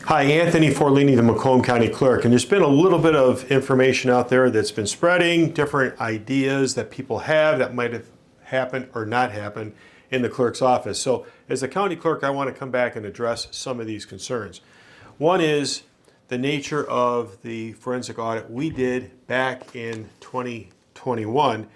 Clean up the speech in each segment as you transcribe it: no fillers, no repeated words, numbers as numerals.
Hi, Anthony Forlini, the Macomb County Clerk, and there's been a little bit of information out there that's been spreading, different ideas that people have that might have happened or not happened in the clerk's office. So as a county clerk, I want to come back and address some of these concerns. One is the nature of the forensic audit we did back in 2021,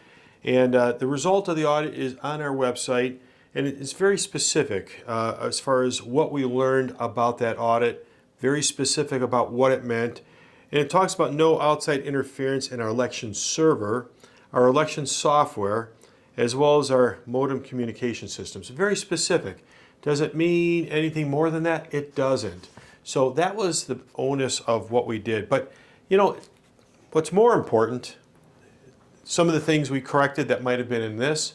and the result of the audit is on our website, and it's very specific as far as what we learned about that audit, very specific about what it meant. And it talks about no outside interference in our election server, our election software, as well as our modem communication systems. Very specific. Does it mean anything more than that? It doesn't. So that was the onus of what we did. But you know, what's more important, some of the things we corrected that might have been in this,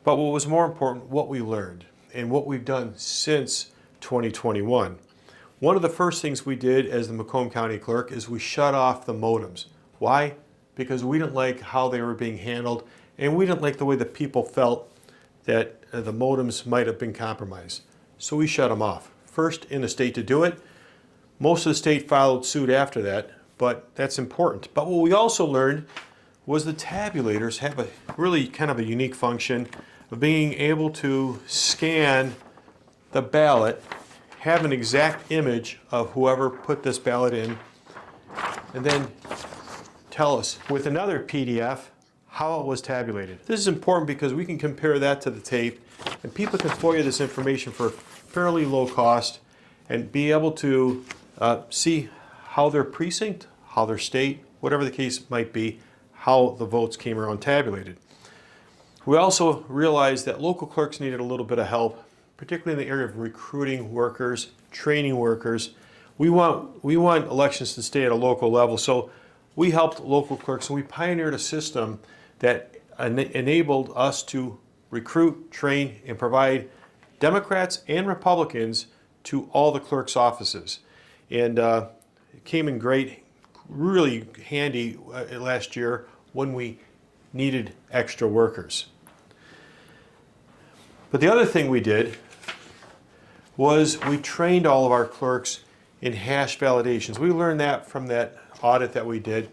but what was more important, what we learned and what we've done since 2021. One of the first things we did as the Macomb County Clerk is we shut off the modems. Why? Because we didn't like how they were being handled, and we didn't like the way the people felt that the modems might have been compromised. So we shut them off. First in the state to do it. Most of the state followed suit after that, but that's important. But what we also learned was the tabulators have a really kind of a unique function of being able to scan the ballot, have an exact image of whoever put this ballot in, and then tell us with another PDF how it was tabulated. This is important because we can compare that to the tape, and people can FOIA this information for fairly low cost and be able to see how their precinct, how their state, whatever the case might be, how the votes came around tabulated. We also realized that local clerks needed a little bit of help, particularly in the area of recruiting workers, training workers. We want elections to stay at a local level, so we helped local clerks and we pioneered a system that enabled us to recruit, train, and provide Democrats and Republicans to all the clerks' offices. And it came in great, really handy last year when we needed extra workers. But the other thing we did was we trained all of our clerks in hash validations. We learned that from that audit that we did,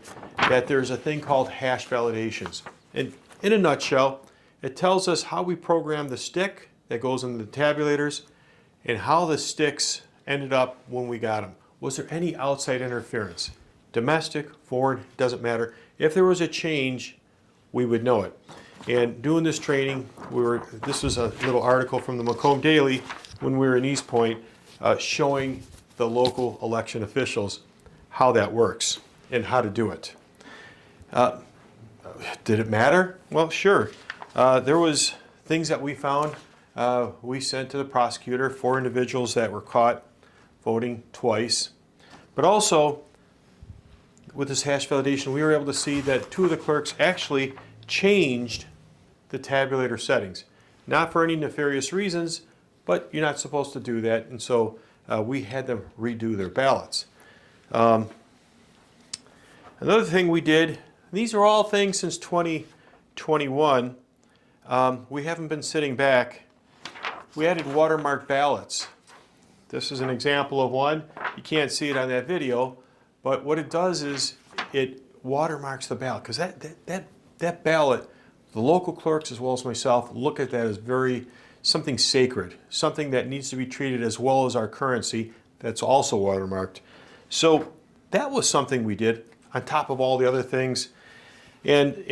that there's a thing called hash validations. And in a nutshell, it tells us how we program the stick that goes into the tabulators and how the sticks ended up when we got them. Was there any outside interference? Domestic, foreign, doesn't matter. If there was a change, we would know it. And doing this training, this was a little article from the Macomb Daily when we were in East Point, showing the local election officials how that works and how to do it. Did it matter? Well, sure. There was things that we found. We sent to the prosecutor, 4 individuals that were caught voting twice. But also, with this hash validation, we were able to see that 2 of the clerks actually changed the tabulator settings. Not for any nefarious reasons, but you're not supposed to do that, and so we had them redo their ballots. Another thing we did, these are all things since 2021, we haven't been sitting back. We added watermarked ballots. This is an example of one. You can't see it on that video, but what it does is it watermarks the ballot, because that ballot, the local clerks as well as myself look at that as something sacred, something that needs to be treated as well as our currency that's also watermarked. So that was something we did on top of all the other things. And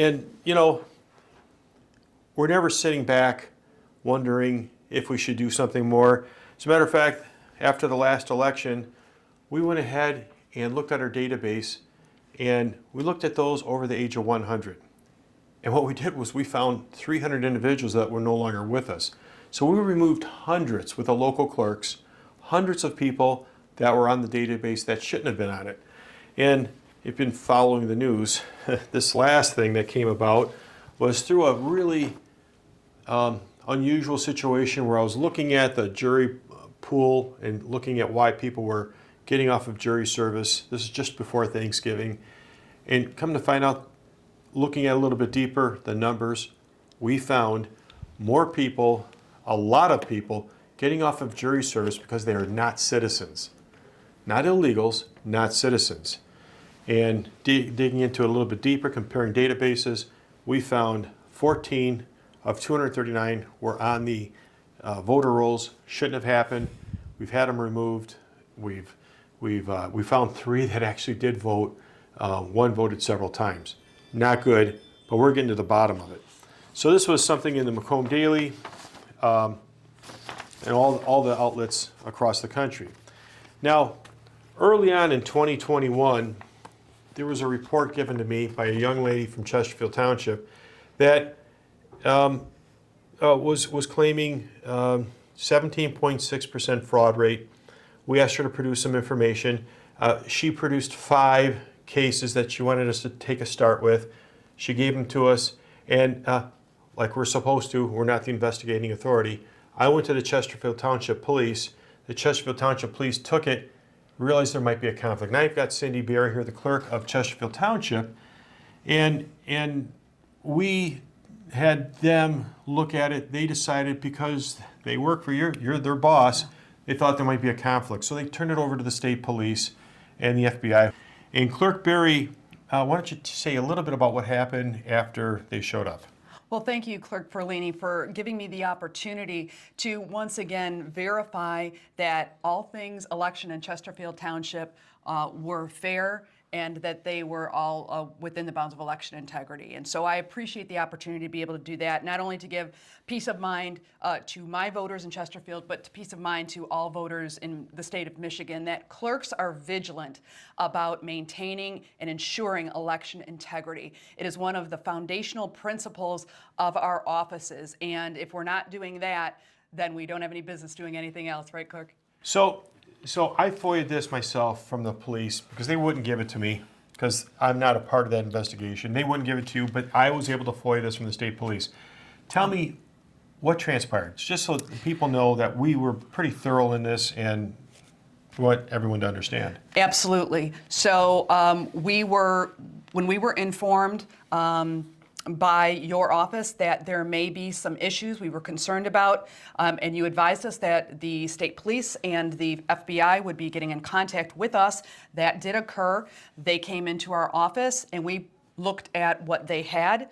you know, we're never sitting back wondering if we should do something more. As a matter of fact, after the last election, we went ahead and looked at our database, and we looked at those over the age of 100. And what we did was we found 300 individuals that were no longer with us. So we removed hundreds with the local clerks, hundreds of people that were on the database that shouldn't have been on it. And if you've been following the news, this last thing that came about was through a really unusual situation where I was looking at the jury pool and looking at why people were getting off of jury service. This is just before Thanksgiving. And come to find out, looking at a little bit deeper, the numbers, we found more people, a lot of people, getting off of jury service because they are not citizens. not illegals, not citizens. And digging into it a little bit deeper, comparing databases, we found 14 of 239 were on the voter rolls. Shouldn't have happened. We've had them removed. We found 3 that actually did vote. 1 voted several times. Not good, but we're getting to the bottom of it. So this was something in the Macomb Daily and all the outlets across the country. Now, early on in 2021, there was a report given to me by a young lady from Chesterfield Township that was claiming 17.6% fraud rate. We asked her to produce some information. She produced 5 cases that she wanted us to take a start with. She gave them to us, and like we're supposed to, we're not the investigating authority. I went to the Chesterfield Township Police. The Chesterfield Township Police took it, realized there might be a conflict. Now I've got Cindy Berry here, the clerk of Chesterfield Township, and we had them look at it. They decided, because they work for you're their boss, they thought there might be a conflict. So they turned it over to the state police and the FBI. And Clerk Berry, why don't you say a little bit about what happened after they showed up? Well, thank you, Clerk Forlini, for giving me the opportunity to once again verify that all things election in Chesterfield Township were fair and that they were all within the bounds of election integrity. And so I appreciate the opportunity to be able to do that, not only to give peace of mind to my voters in Chesterfield, but peace of mind to all voters in the state of Michigan, that clerks are vigilant about maintaining and ensuring election integrity. It is one of the foundational principles of our offices. And if we're not doing that, then we don't have any business doing anything else, right, Clerk? So I FOIA'd this myself from the police because they wouldn't give it to me because I'm not a part of that investigation. They wouldn't give it to you, but I was able to FOIA this from the state police. Tell me what transpired, just so that people know that we were pretty thorough in this and want everyone to understand. Absolutely. So when we were informed by your office that there may be some issues we were concerned about, and you advised us that the state police and the FBI would be getting in contact with us. That did occur. They came into our office and we looked at what they had,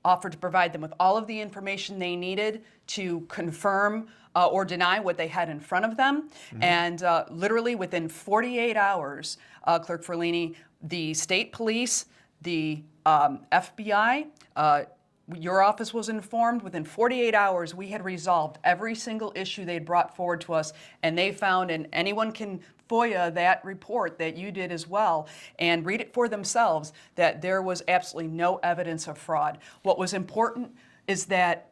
offered to provide them with all of the information they needed to confirm or deny what they had in front of them. Mm-hmm. And literally within 48 hours, Clerk Forlini, the state police, the FBI, your office was informed. Within 48 hours, we had resolved every single issue they'd brought forward to us, and they found, and anyone can FOIA that report that you did as well and read it for themselves, that there was absolutely no evidence of fraud. What was important is that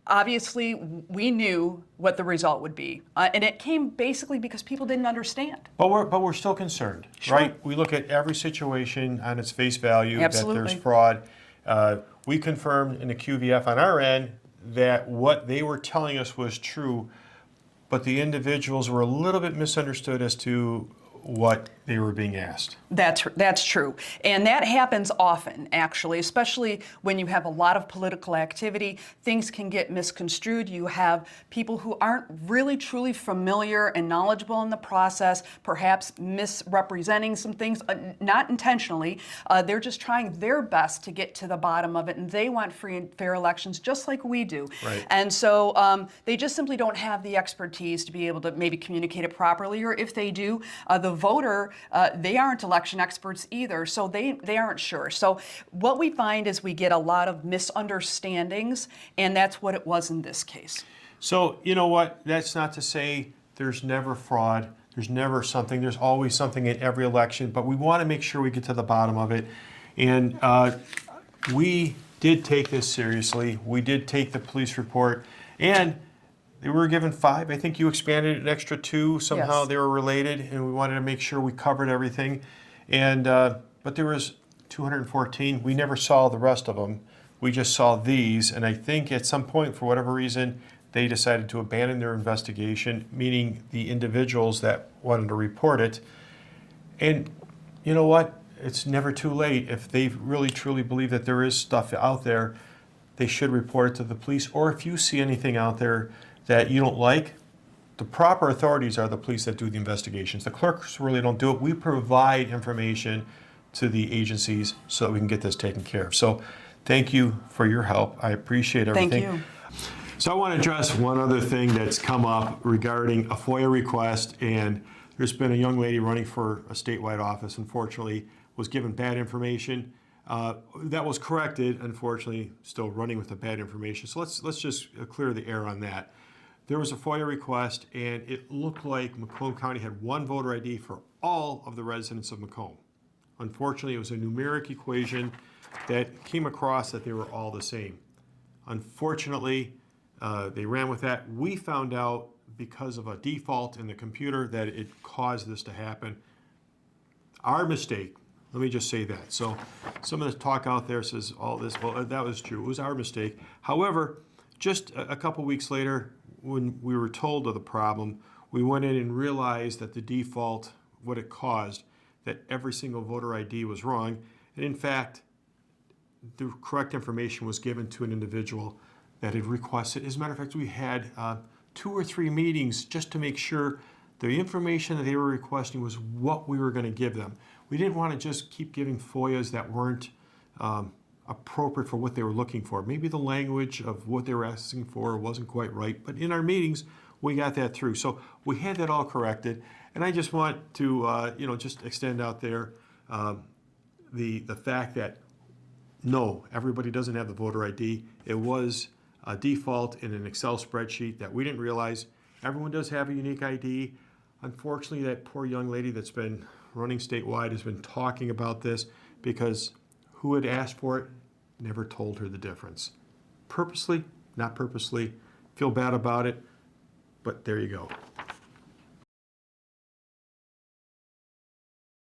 obviously we knew what the result would be, and it came basically because people didn't understand. But we're still concerned, sure. Right? We look at every situation on its face value. Absolutely. That there's fraud. We confirmed in the QVF on our end that what they were telling us was true, but the individuals were a little bit misunderstood as to what they were being asked. That's true. And that happens often, actually, especially when you have a lot of political activity. Things can get misconstrued. You have people who aren't really truly familiar and knowledgeable in the process, perhaps misrepresenting some things, not intentionally. They're just trying their best to get to the bottom of it, and they want free and fair elections just like we do. Right. And so they just simply don't have the expertise to be able to maybe communicate it properly, or if they do, the voter, they aren't election experts either, so they aren't sure. So what we find is we get a lot of misunderstandings, and that's what it was in this case. So, you know what? That's not to say there's never fraud. There's never something. There's always something in every election, but we want to make sure we get to the bottom of it. And we did take this seriously. We did take the police report, and they were given 5. I think you expanded an extra 2. Somehow Yes. They were related, and we wanted to make sure we covered everything. And but there was 214. We never saw the rest of them. We just saw these, and I think at some point, for whatever reason, they decided to abandon their investigation, meaning the individuals that wanted to report it. And you know what? It's never too late. If they really truly believe that there is stuff out there, they should report it to the police. Or if you see anything out there that you don't like, the proper authorities are the police that do the investigations. The clerks really don't do it. We provide information to the agencies so that we can get this taken care of. So thank you for your help. I appreciate everything. Thank you. So I want to address one other thing that's come up regarding a FOIA request, and there's been a young lady running for a statewide office, unfortunately, was given bad information. That was corrected, unfortunately, still running with the bad information. So let's just clear the air on that. There was a FOIA request, and it looked like Macomb County had one voter ID for all of the residents of Macomb. Unfortunately, it was a numeric equation that came across that they were all the same. Unfortunately, they ran with that. We found out because of a default in the computer that it caused this to happen. Our mistake, let me just say that. So some of the talk out there says all this, well, that was true. It was our mistake. However, just a couple weeks later, when we were told of the problem, we went in and realized that the default, what it caused, that every single voter ID was wrong. And in fact, the correct information was given to an individual that had requested. As a matter of fact, we had 2 or 3 meetings just to make sure the information that they were requesting was what we were going to give them. We didn't want to just keep giving FOIAs that weren't appropriate for what they were looking for. Maybe the language of what they were asking for wasn't quite right, but in our meetings, we got that through. So we had that all corrected, and I just want to just extend out there the fact that no, everybody doesn't have the voter ID. It was a default in an Excel spreadsheet that we didn't realize. Everyone does have a unique ID. Unfortunately, that poor young lady that's been running statewide has been talking about this because who had asked for it never told her the difference. Purposely, not purposely, feel bad about it, but there you go.